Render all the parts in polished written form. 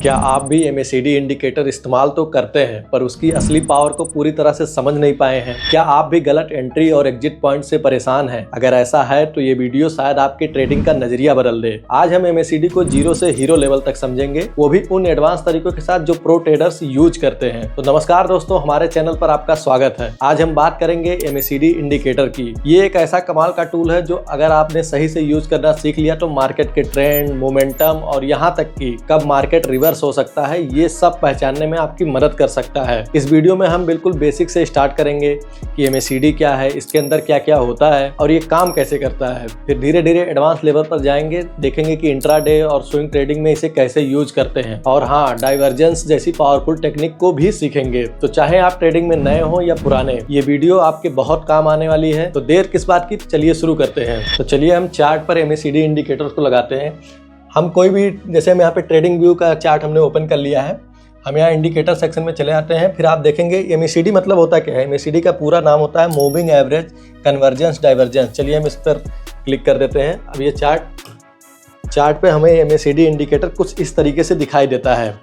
क्या आप भी MACD इंडिकेटर इस्तेमाल तो करते हैं पर उसकी असली पावर को पूरी तरह से समझ नहीं पाए हैं? क्या आप भी गलत एंट्री और एग्जिट पॉइंट से परेशान हैं? अगर ऐसा है तो ये वीडियो शायद आपके ट्रेडिंग का नजरिया बदल दे। आज हम MACD को जीरो से हीरो लेवल तक समझेंगे, वो भी उन एडवांस तरीकों के साथ जो प्रो ट्रेडर्स यूज करते हैं। तो नमस्कार दोस्तों, हमारे चैनल पर आपका स्वागत है। आज हम बात करेंगे MACD इंडिकेटर की। ये एक ऐसा कमाल का टूल है जो अगर आपने सही से यूज करना सीख लिया तो मार्केट के ट्रेंड, मोमेंटम और यहाँ तक कि कब मार्केट रिवर्स हो सकता है, ये सब पहचानने में आपकी मदद कर सकता है। इस वीडियो में हम बिल्कुल बेसिक से स्टार्ट करेंगे कि MACD क्या है, इसके अंदर क्या क्या होता है और ये काम कैसे करता है। फिर धीरे धीरे एडवांस लेवल पर जाएंगे, देखेंगे कि इंट्राडे और स्विंग ट्रेडिंग में इसे कैसे यूज करते हैं। और हाँ, डाइवर्जेंस जैसी पावरफुल टेक्निक को भी सीखेंगे। तो चाहे आप ट्रेडिंग में नए हो या पुराने, ये वीडियो आपके बहुत काम आने वाली है। तो देर किस बात की, चलिए शुरू करते हैं। तो चलिए हम चार्ट पर MACD इंडिकेटर को लगाते हैं। हम कोई भी, जैसे हम यहाँ पे ट्रेडिंग व्यू का चार्ट हमने ओपन कर लिया है, हम यहाँ इंडिकेटर सेक्शन में चले आते हैं। फिर आप देखेंगे MACD मतलब होता क्या है। MACD का पूरा नाम होता है मूविंग एवरेज कन्वर्जेंस डाइवर्जेंस। चलिए हम इस पर क्लिक कर देते हैं। अब ये चार्ट पे हमें MACD इंडिकेटर कुछ इस तरीके से दिखाई देता है।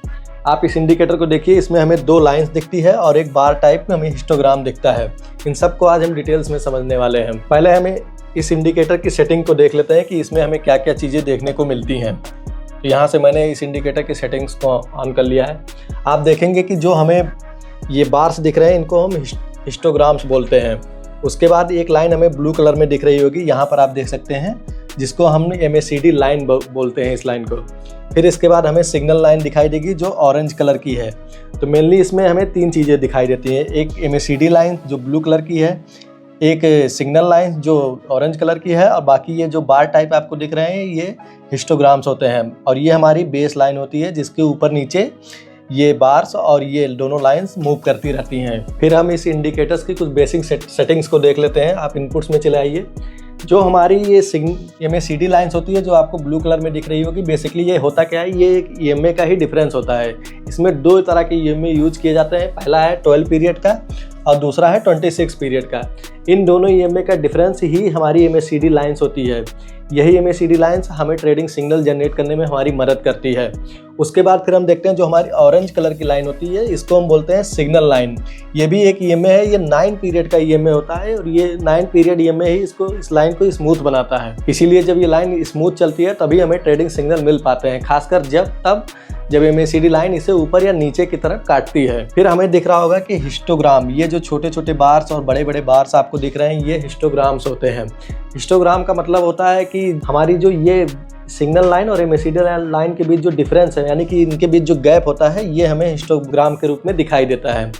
आप इस इंडिकेटर को देखिए, इसमें हमें दो लाइंस दिखती है और एक बार टाइप में हमें हिस्टोग्राम दिखता है। इन सबको आज हम डिटेल्स में समझने वाले हैं। पहले हमें इस इंडिकेटर की सेटिंग को देख लेते हैं कि इसमें हमें क्या क्या चीज़ें देखने को मिलती हैं। तो यहाँ से मैंने इस इंडिकेटर की सेटिंग्स को ऑन कर लिया है। आप देखेंगे कि जो हमें ये बार्स दिख रहे हैं, इनको हम हिस्टोग्राम्स बोलते हैं। उसके बाद एक लाइन हमें ब्लू कलर में दिख रही होगी, यहाँ पर आप देख सकते हैं, जिसको हम MACD लाइन बोलते हैं, इस लाइन को। फिर इसके बाद हमें सिग्नल लाइन दिखाई देगी जो ऑरेंज कलर की है। तो मेनली इसमें हमें तीन चीज़ें दिखाई देती हैं। एक MACD लाइन जो ब्लू कलर की है, एक सिग्नल लाइन जो ऑरेंज कलर की है, और बाकी ये जो बार टाइप आपको दिख रहे हैं ये हिस्टोग्राम्स होते हैं। और ये हमारी बेस लाइन होती है जिसके ऊपर नीचे ये बार्स और ये दोनों लाइंस मूव करती रहती हैं। फिर हम इस इंडिकेटर्स की कुछ बेसिक सेटिंग्स को देख लेते हैं। आप इनपुट्स में चले आइए। जो हमारी ये MACD लाइंस होती है जो आपको ब्लू कलर में दिख रही होगी, बेसिकली ये होता क्या है, ये एक EMA का ही डिफरेंस होता है। इसमें दो तरह के EMA यूज किए जाते हैं। पहला है 12 पीरियड का और दूसरा है 26 पीरियड का। इन दोनों EMA का डिफरेंस ही हमारी MACD लाइंस होती है। यही MACD लाइंस हमें ट्रेडिंग सिग्नल जनरेट करने में हमारी मदद करती है। उसके बाद फिर हम देखते हैं जो हमारी ऑरेंज कलर की लाइन होती है, इसको हम बोलते हैं सिग्नल लाइन। ये भी एक EMA है, ये 9 पीरियड का EMA होता है और ये 9 पीरियड EMA ही इस लाइन को स्मूथ बनाता है। इसीलिए जब ये लाइन स्मूथ चलती है तभी हमें ट्रेडिंग सिग्नल मिल पाते हैं, खासकर जब MACD लाइन इसे ऊपर या नीचे की तरफ काटती है। फिर हमें दिख रहा होगा कि हिस्टोग्राम, ये जो छोटे छोटे बार्स और बड़े बड़े बार्स आपको दिख रहे हैं, ये हिस्टोग्राम्स होते हैं। हिस्टोग्राम का मतलब होता है कि हमारी जो ये सिग्नल लाइन और MACD लाइन के बीच जो डिफरेंस है, यानी कि इनके बीच जो गैप होता है, ये हमें हिस्टोग्राम के रूप में दिखाई देता है।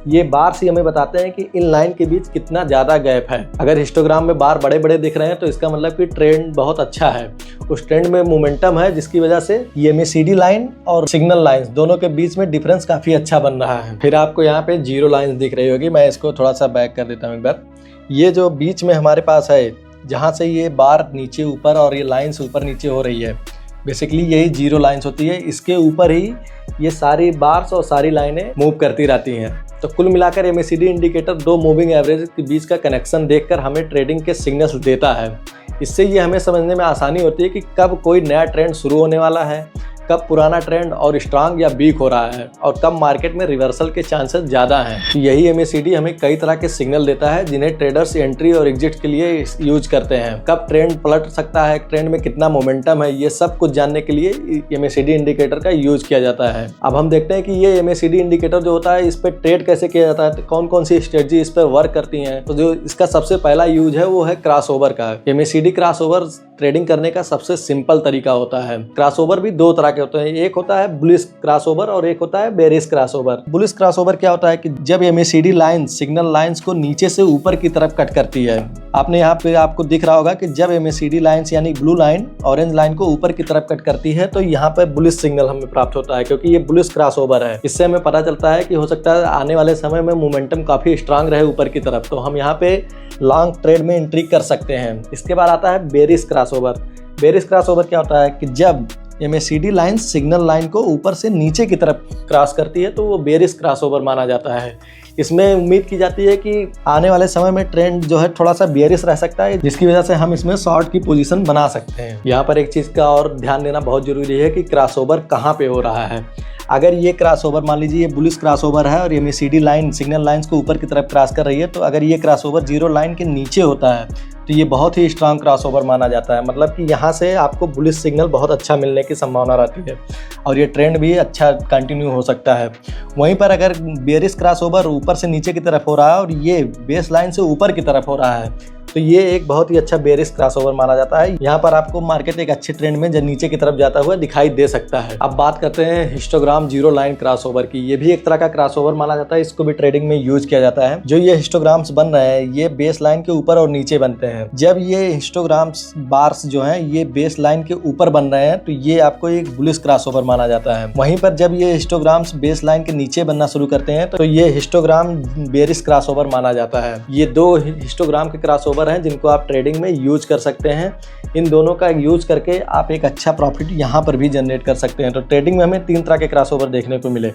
ये बार्स ही हमें बताते हैं कि इन लाइन के बीच कितना ज़्यादा गैप है। अगर हिस्टोग्राम में बार बड़े बड़े दिख रहे हैं तो इसका मतलब कि ट्रेंड बहुत अच्छा है, उस ट्रेंड में मोमेंटम है, जिसकी वजह से ये MACD लाइन और सिग्नल लाइंस दोनों के बीच में डिफरेंस काफ़ी अच्छा बन रहा है। फिर आपको यहाँ पे जीरो लाइंस दिख रही होगी। मैं इसको थोड़ा सा बैक कर देता हूँ एक बार। ये जो बीच में हमारे पास है, जहाँ से ये बार नीचे ऊपर और ये लाइन्स ऊपर नीचे हो रही है, बेसिकली यही जीरो लाइंस होती है। इसके ऊपर ही ये सारी बार्स और सारी लाइनें मूव करती रहती हैं। तो कुल मिलाकर MACD इंडिकेटर दो मूविंग एवरेज के बीच का कनेक्शन देखकर हमें ट्रेडिंग के सिग्नल्स देता है। इससे ये हमें समझने में आसानी होती है कि कब कोई नया ट्रेंड शुरू होने वाला है, कब पुराना ट्रेंड और स्ट्रांग या वीक हो रहा है, और कब मार्केट में रिवर्सल के चांसेस ज़्यादा हैं। तो यही MACD हमें कई तरह के सिग्नल देता है जिन्हें ट्रेडर्स एंट्री और एग्जिट के लिए यूज करते हैं। कब ट्रेंड पलट सकता है, ट्रेंड में कितना मोमेंटम है, ये सब कुछ जानने के लिए MACD इंडिकेटर का यूज किया जाता है। अब हम देखते हैं कि ये MACD इंडिकेटर जो होता है, इस पर ट्रेड कैसे किया जाता है, कौन कौन सी स्ट्रेटजी इस पर वर्क करती हैं। तो जो इसका सबसे पहला यूज है वो है क्रॉसओवर का। MACD क्रॉसओवर ट्रेडिंग करने का सबसे सिंपल तरीका होता है। क्रॉसओवर भी दो तरह के होते हैं, एक होता है बुलिश क्रॉसओवर और एक होता है बेरिश क्रॉसओवर। बुलिश क्रॉसओवर क्या होता है कि जब MACD लाइन सिग्नल लाइंस को नीचे से ऊपर की तरफ कट करती है। आपने यहाँ पे आपको दिख रहा होगा कि जब MACD लाइंस यानी ब्लू लाइन ऑरेंज लाइन को ऊपर की तरफ कट करती है तो यहाँ पर बुलिश सिग्नल हमें प्राप्त होता है, क्योंकि ये बुलिश क्रॉसओवर है। इससे हमें पता चलता है कि हो सकता है आने वाले समय में मोमेंटम काफी स्ट्रांग रहे ऊपर की तरफ, तो हम यहाँ पे लॉन्ग ट्रेड में एंट्री कर सकते हैं। इसके बाद आता है बेरिश क्रॉसओवर। बेरिश क्रॉसओवर क्या होता है कि जब MACD लाइन सिग्नल लाइन को ऊपर से नीचे की तरफ क्रॉस करती है तो वो बेयरिश क्रॉसओवर माना जाता है। इसमें उम्मीद की जाती है कि आने वाले समय में ट्रेंड जो है थोड़ा सा बेयरिश रह सकता है, जिसकी वजह से हम इसमें शॉर्ट की पोजीशन बना सकते हैं। यहाँ पर एक चीज़ का और ध्यान देना बहुत जरूरी है कि क्रॉसओवर कहाँ पे हो रहा है। अगर ये क्रॉसओवर मान लीजिए ये बुलिश क्रॉसओवर है और MACD लाइन सिग्नल लाइंस को ऊपर की तरफ क्रॉस कर रही है, तो अगर ये क्रॉसओवर जीरो लाइन के नीचे होता है तो ये बहुत ही स्ट्रांग क्रॉसओवर माना जाता है। मतलब कि यहाँ से आपको बुलिश सिग्नल बहुत अच्छा मिलने की संभावना रहती है और ये ट्रेंड भी अच्छा कंटिन्यू हो सकता है। वहीं पर अगर बेयरिश क्रॉसओवर ऊपर से नीचे की तरफ हो रहा है और ये बेस लाइन से ऊपर की तरफ हो रहा है तो ये एक बहुत ही अच्छा बेयरिश क्रॉसओवर माना जाता है। यहाँ पर आपको मार्केट एक अच्छे ट्रेंड में जब नीचे की तरफ जाता हुआ दिखाई दे सकता है। अब बात करते हैं हिस्टोग्राम जीरो लाइन क्रॉसओवर की। ये भी एक तरह का क्रॉसओवर माना जाता है, इसको भी ट्रेडिंग में यूज किया जाता है। जो ये हिस्टोग्राम्स बन रहे हैं ये बेस लाइन के ऊपर और नीचे बनते हैं। जब ये हिस्टोग्राम्स बार्स जो हैं ये बेस लाइन के ऊपर बन रहे हैं तो ये आपको एक बुलिश क्रॉसओवर माना जाता है। वहीं पर जब ये हिस्टोग्राम्स बेस लाइन के नीचे बनना शुरू करते हैं तो ये हिस्टोग्राम बेयरिश क्रॉसओवर माना जाता है। ये दो हिस्टोग्राम के क्रॉसओवर हैं जिनको आप ट्रेडिंग में यूज कर सकते हैं। इन दोनों का यूज करके आप एक अच्छा प्रॉफिट यहाँ पर भी जनरेट कर सकते हैं। तो ट्रेडिंग में हमें तीन तरह के क्रॉसओवर देखने को मिले।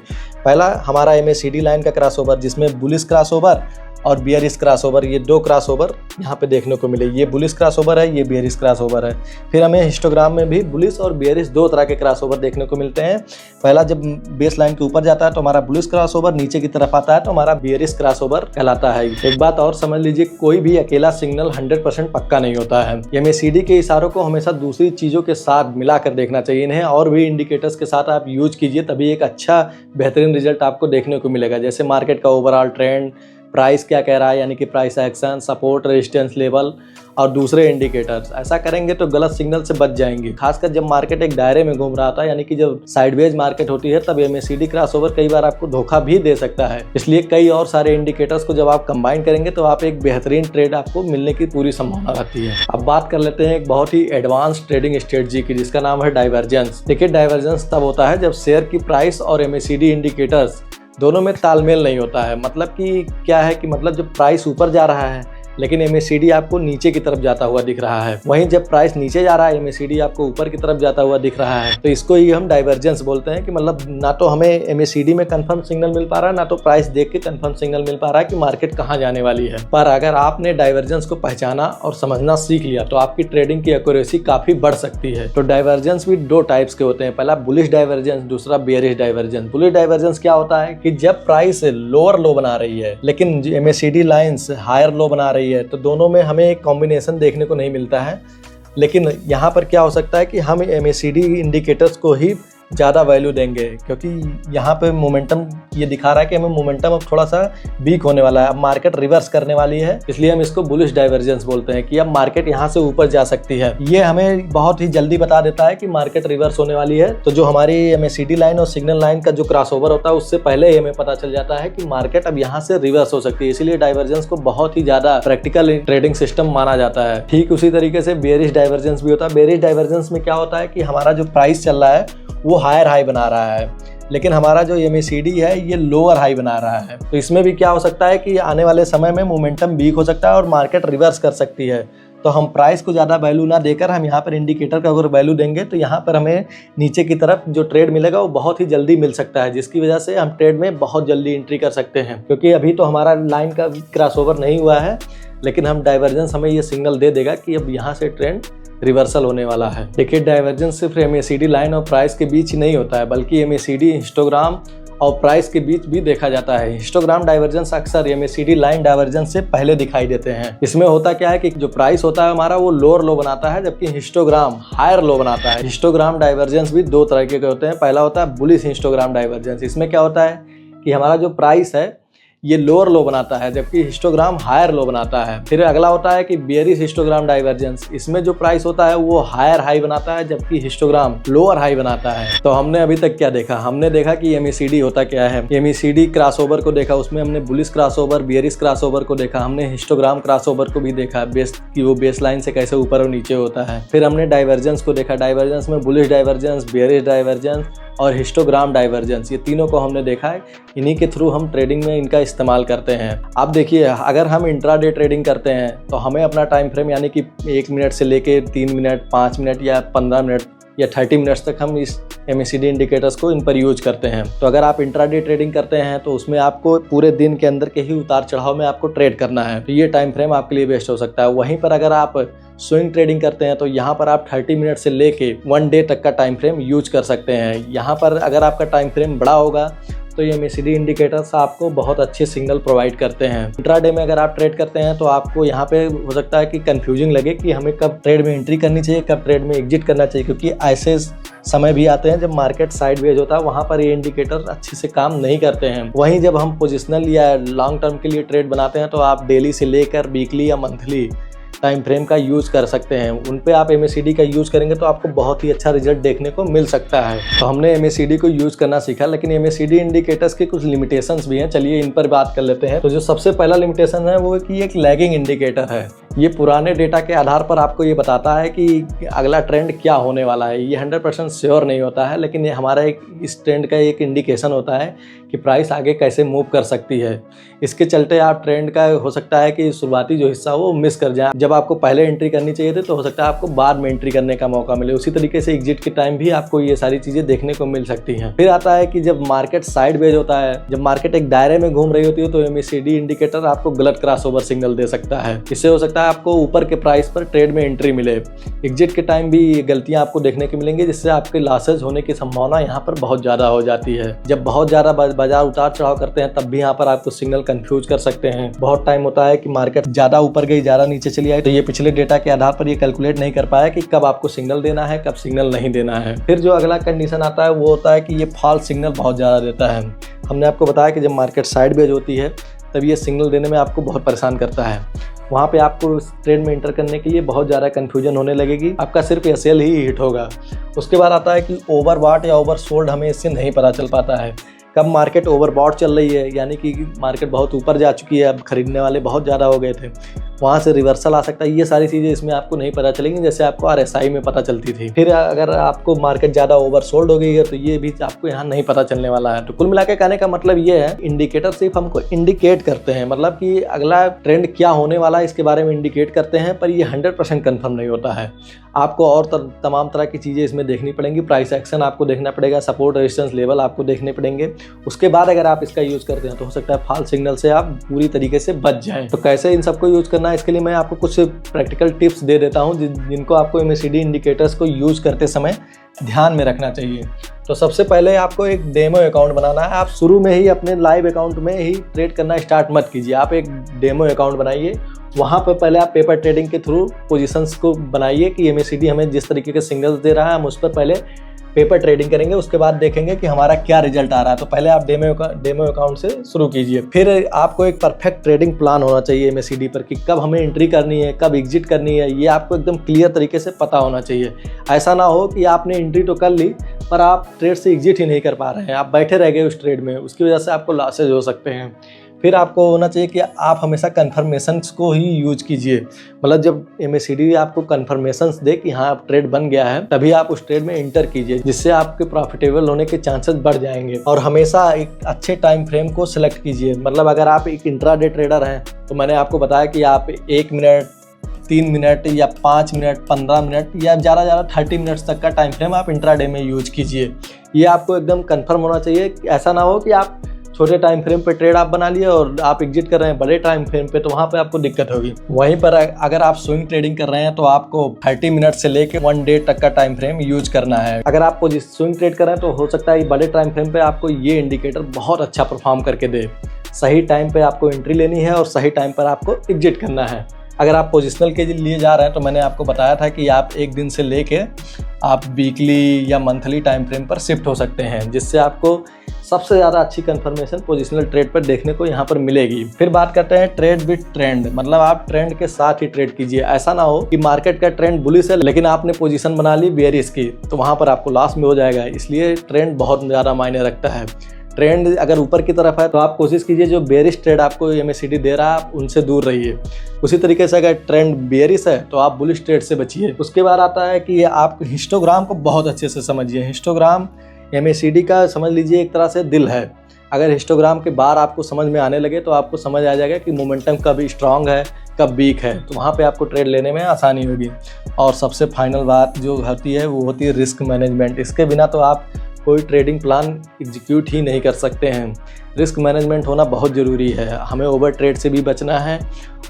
पहला हमारा MACD लाइन का क्रॉसओवर जिसमें बुलिश क्रॉसओवर और बेयरिश क्रॉसओवर, ये दो क्रॉसओवर यहाँ पे देखने को मिले। ये बुलिश क्रॉसओवर है, ये बेयरिश क्रॉसओवर है। फिर हमें हिस्टोग्राम में भी बुलिश और बेयरिश दो तरह के क्रॉसओवर देखने को मिलते हैं। पहला जब बेस लाइन के ऊपर जाता है तो हमारा बुलिश क्रॉसओवर, नीचे की तरफ आता है तो हमारा बेयरिश क्रॉसओवर कहलाता है। एक बात और समझ लीजिए, कोई भी अकेला सिग्नल 100% पक्का नहीं होता है। MACD के इशारों को हमेशा दूसरी चीज़ों के साथ मिलाकर देखना चाहिए। इन्हें और भी इंडिकेटर्स के साथ आप यूज कीजिए, तभी एक अच्छा बेहतरीन रिजल्ट आपको देखने को मिलेगा। जैसे मार्केट का ओवरऑल ट्रेंड, प्राइस क्या कह रहा है यानी कि price action, support, resistance level और दूसरे इंडिकेटर्स। ऐसा करेंगे तो गलत सिग्नल से बच जाएंगे। खासकर जब मार्केट एक दायरे में घूम रहा था यानी कि जब साइडवेज मार्केट होती है तब MACD क्रॉसओवर कई बार आपको धोखा भी दे सकता है। इसलिए कई और सारे इंडिकेटर्स को जब आप कंबाइन करेंगे तो आप एक बेहतरीन ट्रेड आपको मिलने की पूरी संभावना रहती है। अब बात कर लेते हैं एक बहुत ही एडवांस ट्रेडिंग स्ट्रेटजी की जिसका नाम है डाइवर्जेंस। देखिए डाइवर्जेंस तब होता है जब शेयर की प्राइस और MACD इंडिकेटर्स दोनों में तालमेल नहीं होता है। मतलब कि क्या है कि मतलब जब प्राइस ऊपर जा रहा है लेकिन MACD आपको नीचे की तरफ जाता हुआ दिख रहा है, वहीं जब प्राइस नीचे जा रहा है MACD आपको ऊपर की तरफ जाता हुआ दिख रहा है, तो इसको ही हम डाइवर्जेंस बोलते हैं। कि मतलब ना तो हमें MACD में कंफर्म सिग्नल मिल पा रहा है, ना तो प्राइस देख के कंफर्म सिग्नल मिल पा रहा है कि मार्केट कहाँ जाने वाली है। पर अगर आपने डाइवर्जेंस को पहचाना और समझना सीख लिया तो आपकी ट्रेडिंग की एक्यूरेसी काफी बढ़ सकती है। तो डाइवर्जेंस भी दो टाइप्स के होते हैं, पहला बुलिश डाइवर्जेंस, दूसरा बेयरिश डाइवर्जेंस। बुलिश डाइवर्जेंस क्या होता है कि जब प्राइस लोअर लो बना रही है लेकिन MACD लाइंस हायर लो बना रही है तो दोनों में हमें एक कॉम्बिनेशन देखने को नहीं मिलता है। लेकिन यहाँ पर क्या हो सकता है कि हम MACD इंडिकेटर्स को ही ज़्यादा वैल्यू देंगे क्योंकि यहाँ पे मोमेंटम ये दिखा रहा है कि हमें मोमेंटम अब थोड़ा सा वीक होने वाला है, अब मार्केट रिवर्स करने वाली है, इसलिए हम इसको बुलिश डाइवर्जेंस बोलते हैं कि अब मार्केट यहाँ से ऊपर जा सकती है। ये हमें बहुत ही जल्दी बता देता है कि मार्केट रिवर्स होने वाली है। तो जो हमारी MACD लाइन और सिग्नल लाइन का जो क्रॉसओवर होता है उससे पहले ही हमें पता चल जाता है कि मार्केट अब यहाँ से रिवर्स हो सकती है। इसीलिए डाइवर्जेंस को बहुत ही ज्यादा प्रैक्टिकल ट्रेडिंग सिस्टम माना जाता है। ठीक उसी तरीके से बेयरिश डाइवर्जेंस भी होता है। बेयरिश डाइवर्जेंस में क्या होता है कि हमारा जो प्राइस चल रहा है वो हायर हाई बना रहा है लेकिन हमारा जो MACD है ये लोअर हाई बना रहा है। तो इसमें भी क्या हो सकता है कि आने वाले समय में मोमेंटम वीक हो सकता है और मार्केट रिवर्स कर सकती है। तो हम प्राइस को ज़्यादा वैल्यू ना देकर हम यहाँ पर इंडिकेटर का अगर वैल्यू देंगे तो यहाँ पर हमें नीचे की तरफ जो ट्रेड मिलेगा वो बहुत ही जल्दी मिल सकता है, जिसकी वजह से हम ट्रेड में बहुत जल्दी एंट्री कर सकते हैं। क्योंकि अभी तो हमारा लाइन का क्रॉसओवर नहीं हुआ है लेकिन हम डाइवर्जेंस हमें ये सिग्नल दे देगा कि अब यहाँ से ट्रेंड रिवर्सल होने वाला है। देखिए डाइवर्जेंस सिर्फ MACD लाइन और प्राइस के बीच ही नहीं होता है बल्कि MACD हिस्टोग्राम और प्राइस के बीच भी देखा जाता है। हिस्टोग्राम डाइवर्जेंस अक्सर MACD लाइन डाइवर्जेंस से पहले दिखाई देते हैं। इसमें होता क्या है कि जो प्राइस होता है हमारा वो लोअर लो बनाता है जबकि हिस्टोग्राम हायर लो बनाता है। हिस्टोग्राम डाइवर्जेंस भी दो तरह के होते हैं। पहला होता है बुलिश हिस्टोग्राम डाइवर्जेंस। इसमें क्या होता है कि हमारा जो प्राइस है ये लोअर लो बनाता है जबकि हिस्टोग्राम हायर लो बनाता है। फिर अगला होता है कि बेयरिश हिस्टोग्राम डाइवर्जेंस। इसमें जो प्राइस होता है वो हायर हाई बनाता है जबकि हिस्टोग्राम लोअर हाई बनाता है। तो हमने अभी तक क्या देखा? हमने देखा कि MACD होता क्या है, MACD क्रॉसओवर को देखा, उसमें हमने बुलिश क्रॉसओवर, बेयरिश क्रॉसओवर को देखा, हमने हिस्टोग्राम क्रॉसओवर को भी देखा बेस कि वो बेस लाइन से कैसे ऊपर और नीचे होता है। फिर हमने डाइवर्जेंस को देखा, डाइवर्जेंस में बुलिश डाइवर्जेंस, बेयरिश डाइवर्जेंस और हिस्टोग्राम डाइवर्जेंस, ये तीनों को हमने देखा है। इन्हीं के थ्रू हम ट्रेडिंग में इनका इस्तेमाल करते हैं। अब देखिए अगर हम इंट्राडे ट्रेडिंग करते हैं तो हमें अपना टाइम फ्रेम यानी कि 1 मिनट से लेके 3 मिनट, 5 मिनट या 15 मिनट या 30 मिनट्स तक हम इस MACD इंडिकेटर्स को इन पर यूज करते हैं। तो अगर आप इंट्राडे ट्रेडिंग करते हैं तो उसमें आपको पूरे दिन के अंदर के ही उतार चढ़ाव में आपको ट्रेड करना है, तो ये टाइम फ्रेम आपके लिए बेस्ट हो सकता है। वहीं पर अगर आप स्विंग ट्रेडिंग करते हैं तो यहाँ पर आप 30 मिनट से लेके 1 डे तक का टाइम फ्रेम यूज कर सकते हैं। यहाँ पर अगर आपका टाइम फ्रेम बड़ा होगा तो ये MACD इंडिकेटर्स आपको बहुत अच्छे सिग्नल प्रोवाइड करते हैं। इंट्राडे में अगर आप ट्रेड करते हैं तो आपको यहाँ पे हो सकता है कि कंफ्यूजिंग लगे कि हमें कब ट्रेड में एंट्री करनी चाहिए, कब ट्रेड में एग्जिट करना चाहिए, क्योंकि ऐसे समय भी आते हैं जब मार्केट साइडवेज होता है, वहाँ पर ये इंडिकेटर अच्छे से काम नहीं करते हैं। वहीं जब हम पोजिशनल या लॉन्ग टर्म के लिए ट्रेड बनाते हैं तो आप डेली से लेकर वीकली या मंथली टाइम फ्रेम का यूज़ कर सकते हैं। उन पे आप MACD का यूज़ करेंगे तो आपको बहुत ही अच्छा रिजल्ट देखने को मिल सकता है। तो हमने MACD को यूज़ करना सीखा, लेकिन MACD इंडिकेटर्स के कुछ लिमिटेशंस भी हैं, चलिए इन पर बात कर लेते हैं। तो जो सबसे पहला लिमिटेशन है वो है कि एक लैगिंग इंडिकेटर है। ये पुराने डेटा के आधार पर आपको ये बताता है कि अगला ट्रेंड क्या होने वाला है। ये 100% श्योर नहीं होता है, लेकिन ये हमारा इस ट्रेंड का एक इंडिकेशन होता है कि प्राइस आगे कैसे मूव कर सकती है। इसके चलते आप ट्रेंड का हो सकता है कि शुरुआती जो हिस्सा वो मिस कर जाए। जब आपको पहले एंट्री करनी चाहिए थी तो हो सकता है आपको बाद में एंट्री करने का मौका मिले। उसी तरीके से एग्जिट के टाइम भी आपको ये सारी चीज़ें देखने को मिल सकती हैं। फिर आता है कि जब मार्केट साइडवेज होता है, जब मार्केट एक दायरे में घूम रही होती है, तो MACD इंडिकेटर आपको गलत क्रॉसओवर सिग्नल दे सकता है। इससे हो सकता है आपको ऊपर के प्राइस पर ट्रेड में एंट्री मिले। एग्जिट के टाइम भी गलतियां आपको देखने को मिलेंगी, जिससे आपके लॉसेज होने की संभावना यहाँ पर बहुत ज़्यादा हो जाती है। जब बहुत ज़्यादा बाजार उतार चढ़ाव करते हैं तब भी यहाँ पर आपको सिग्नल कंफ्यूज कर सकते हैं। बहुत टाइम होता है कि मार्केट ज़्यादा ऊपर गई, ज़्यादा नीचे चली आई, तो ये पिछले डेटा के आधार पर ये कैलकुलेट नहीं कर पाया कि कब आपको सिग्नल देना है, कब सिग्नल नहीं देना है। फिर जो अगला कंडीशन आता है वो होता है कि ये फॉल्स सिग्नल बहुत ज़्यादा देता है। हमने आपको बताया कि जब मार्केट साइडवेज होती है तब ये सिग्नल देने में आपको बहुत परेशान करता है। वहाँ पे आपको ट्रेड में इंटर करने के लिए बहुत ज़्यादा कन्फ्यूजन होने लगेगी, आपका सिर्फ SL ही हिट होगा। उसके बाद आता है कि ओवरबॉट या ओवरसोल्ड हमें इससे नहीं पता चल पाता है। कब मार्केट ओवरबॉट चल रही है, यानी कि मार्केट बहुत ऊपर जा चुकी है, अब खरीदने वाले बहुत ज़्यादा हो गए थे, वहाँ से रिवर्सल आ सकता है। ये सारी चीज़ें इसमें आपको नहीं पता चलेंगी, जैसे आपको RSI में पता चलती थी। फिर अगर आपको मार्केट ज़्यादा ओवरसोल्ड हो गई है तो ये भी आपको यहाँ नहीं पता चलने वाला है। तो कुल मिलाकर कहने का मतलब ये है, इंडिकेटर सिर्फ हमको इंडिकेट करते हैं, मतलब कि अगला ट्रेंड क्या होने वाला है इसके बारे में इंडिकेट करते हैं, पर ये 100% कन्फर्म नहीं होता है। आपको और तमाम तरह की चीज़ें इसमें देखनी पड़ेंगी। प्राइस एक्शन आपको देखना पड़ेगा, सपोर्ट रेजिस्टेंस लेवल आपको देखने पड़ेंगे। उसके बाद अगर आप इसका यूज़ करते हैं तो हो सकता है फॉल्स सिग्नल से आप पूरी तरीके से बच जाएं। तो कैसे इन सबको यूज़ करना है, इसके लिए मैं आपको कुछ प्रैक्टिकल टिप्स दे देता हूं जिनको आपको MACD इंडिकेटर्स को यूज़ करते समय ध्यान में रखना चाहिए। तो सबसे पहले आपको एक डेमो अकाउंट बनाना है। आप शुरू में ही अपने लाइव अकाउंट में ही ट्रेड करना स्टार्ट मत कीजिए। आप एक डेमो अकाउंट बनाइए, वहाँ पर पहले आप पेपर ट्रेडिंग के थ्रू पोजीशंस को बनाइए कि MACD हमें जिस तरीके के सिग्नल्स दे रहा है हम उस पर पहले पेपर ट्रेडिंग करेंगे, उसके बाद देखेंगे कि हमारा क्या रिजल्ट आ रहा है। तो पहले आप डेमो अकाउंट से शुरू कीजिए। फिर आपको एक परफेक्ट ट्रेडिंग प्लान होना चाहिए MACD पर कि कब हमें एंट्री करनी है, कब एग्जिट करनी है, ये आपको एकदम क्लियर तरीके से पता होना चाहिए। ऐसा ना हो कि आपने एंट्री तो कर ली पर आप ट्रेड से एग्जिट ही नहीं कर पा रहे हैं, आप बैठे रह गए उस ट्रेड में, उसकी वजह से आपको लॉसेज हो सकते हैं। फिर आपको होना चाहिए कि आप हमेशा कन्फर्मेशंस को ही यूज कीजिए। मतलब जब MACD आपको कन्फर्मेशंस दे कि हाँ ट्रेड बन गया है, तभी आप उस ट्रेड में एंटर कीजिए, जिससे आपके प्रॉफिटेबल होने के चांसेस बढ़ जाएंगे। और हमेशा एक अच्छे टाइम फ्रेम को सिलेक्ट कीजिए। मतलब अगर आप एक इंट्राडे ट्रेडर हैं तो मैंने आपको बताया कि आप 1 मिनट, 3 मिनट या 5 मिनट, 15 मिनट या ज़्यादा 30 मिनट्स तक का टाइम फ्रेम आप इंट्राडे में यूज कीजिए। ये आपको एकदम कंफर्म होना चाहिए। ऐसा ना हो कि आप छोटे टाइम फ्रेम पे ट्रेड आप बना लिए और आप एग्जिट कर रहे हैं बड़े टाइम फ्रेम पे, तो वहाँ पे आपको दिक्कत होगी। वहीं पर अगर आप स्विंग ट्रेडिंग कर रहे हैं तो आपको 30 मिनट से लेके 1 डे तक का टाइम फ्रेम यूज करना है। अगर आप स्विंग ट्रेड कर रहे हैं तो हो सकता है बड़े टाइम फ्रेम पे आपको ये इंडिकेटर बहुत अच्छा परफॉर्म करके दे। सही टाइम पे आपको एंट्री लेनी है और सही टाइम पर आपको एग्जिट करना है। अगर आप पोजिशनल के लिए जा रहे हैं तो मैंने आपको बताया था कि आप एक दिन से लेके आप वीकली या मंथली टाइम फ्रेम पर शिफ्ट हो सकते हैं, जिससे आपको सबसे ज़्यादा अच्छी कंफर्मेशन पोजिशनल ट्रेड पर देखने को यहाँ पर मिलेगी। फिर बात करते हैं ट्रेड विद ट्रेंड, मतलब आप ट्रेंड के साथ ही ट्रेड कीजिए। ऐसा ना हो कि मार्केट का ट्रेंड बुलिश है लेकिन आपने पोजीशन बना ली बेयरिश की, तो वहाँ पर आपको लॉस में हो जाएगा। इसलिए ट्रेंड बहुत ज़्यादा मायने रखता है। ट्रेंड अगर ऊपर की तरफ है तो आप कोशिश कीजिए जो बेयरिश ट्रेड आपको MACD दे रहा है आप उनसे दूर रहिए। उसी तरीके से अगर ट्रेंड बेयरिश है तो आप बुलिश ट्रेड से बचिए। उसके बाद आता है कि आप हिस्टोग्राम को बहुत अच्छे से समझिए। हिस्टोग्राम MACD का समझ लीजिए एक तरह से दिल है। अगर हिस्टोग्राम के बार आपको समझ में आने लगे तो आपको समझ आ जाएगा कि मोमेंटम कब स्ट्रांग है, कब वीक है, तो वहाँ पे आपको ट्रेड लेने में आसानी होगी। और सबसे फाइनल बात जो होती है वो होती है रिस्क मैनेजमेंट। इसके बिना तो आप कोई ट्रेडिंग प्लान एग्जीक्यूट ही नहीं कर सकते हैं। रिस्क मैनेजमेंट होना बहुत ज़रूरी है। हमें ओवर ट्रेड से भी बचना है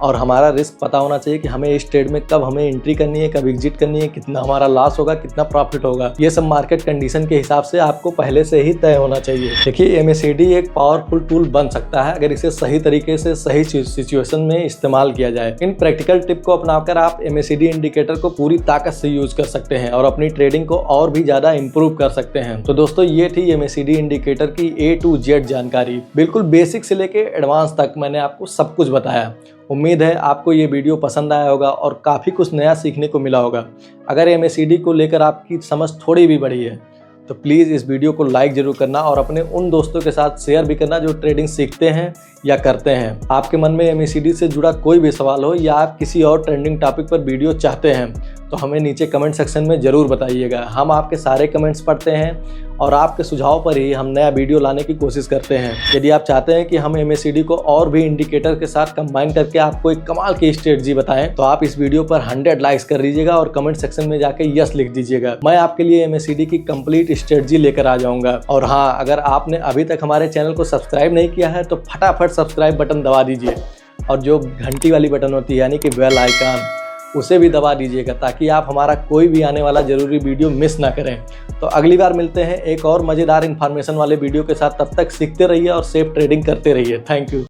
और हमारा रिस्क पता होना चाहिए कि हमें इस ट्रेड में कब हमें एंट्री करनी है, कब एग्जिट करनी है, कितना हमारा लॉस होगा, कितना प्रॉफिट होगा। ये सब मार्केट कंडीशन के हिसाब से आपको पहले से ही तय होना चाहिए। देखिए, MACD एक पावरफुल टूल बन सकता है अगर इसे सही तरीके से सही सिचुएशन में इस्तेमाल किया जाए। इन प्रैक्टिकल टिप को अपनाकर आप MACD इंडिकेटर को पूरी ताकत से यूज कर सकते हैं और अपनी ट्रेडिंग को और भी ज़्यादा इंप्रूव कर सकते हैं। तो दोस्तों, ये थी MACD इंडिकेटर की A to Z जानकारी। बिल्कुल बेसिक से लेके एडवांस तक मैंने आपको सब कुछ बताया। उम्मीद है आपको ये वीडियो पसंद आया होगा और काफ़ी कुछ नया सीखने को मिला होगा। अगर MACD को लेकर आपकी समझ थोड़ी भी बढ़ी है तो प्लीज़ इस वीडियो को लाइक ज़रूर करना और अपने उन दोस्तों के साथ शेयर भी करना जो ट्रेडिंग सीखते हैं या करते हैं। आपके मन में MACD से जुड़ा कोई भी सवाल हो या आप किसी और ट्रेंडिंग टॉपिक पर वीडियो चाहते हैं तो हमें नीचे कमेंट सेक्शन में ज़रूर बताइएगा। हम आपके सारे कमेंट्स पढ़ते हैं और आपके सुझाव पर ही हम नया वीडियो लाने की कोशिश करते हैं। यदि आप चाहते हैं कि हम MACD को और भी इंडिकेटर के साथ कंबाइन करके आपको एक कमाल की स्ट्रेटजी बताएं तो आप इस वीडियो पर 100 लाइक्स कर दीजिएगा और कमेंट सेक्शन में जाके यस लिख दीजिएगा। मैं आपके लिए MACD की कंप्लीट स्ट्रेटजी लेकर आ जाऊंगा। और हाँ, अगर आपने अभी तक हमारे चैनल को सब्सक्राइब नहीं किया है तो फटाफट सब्सक्राइब बटन दबा दीजिए और जो घंटी वाली बटन होती है यानी कि बेल आइकन, उसे भी दबा दीजिएगा ताकि आप हमारा कोई भी आने वाला ज़रूरी वीडियो मिस ना करें। तो अगली बार मिलते हैं एक और मज़ेदार इन्फॉर्मेशन वाले वीडियो के साथ। तब तक सीखते रहिए और सेफ ट्रेडिंग करते रहिए। Thank you.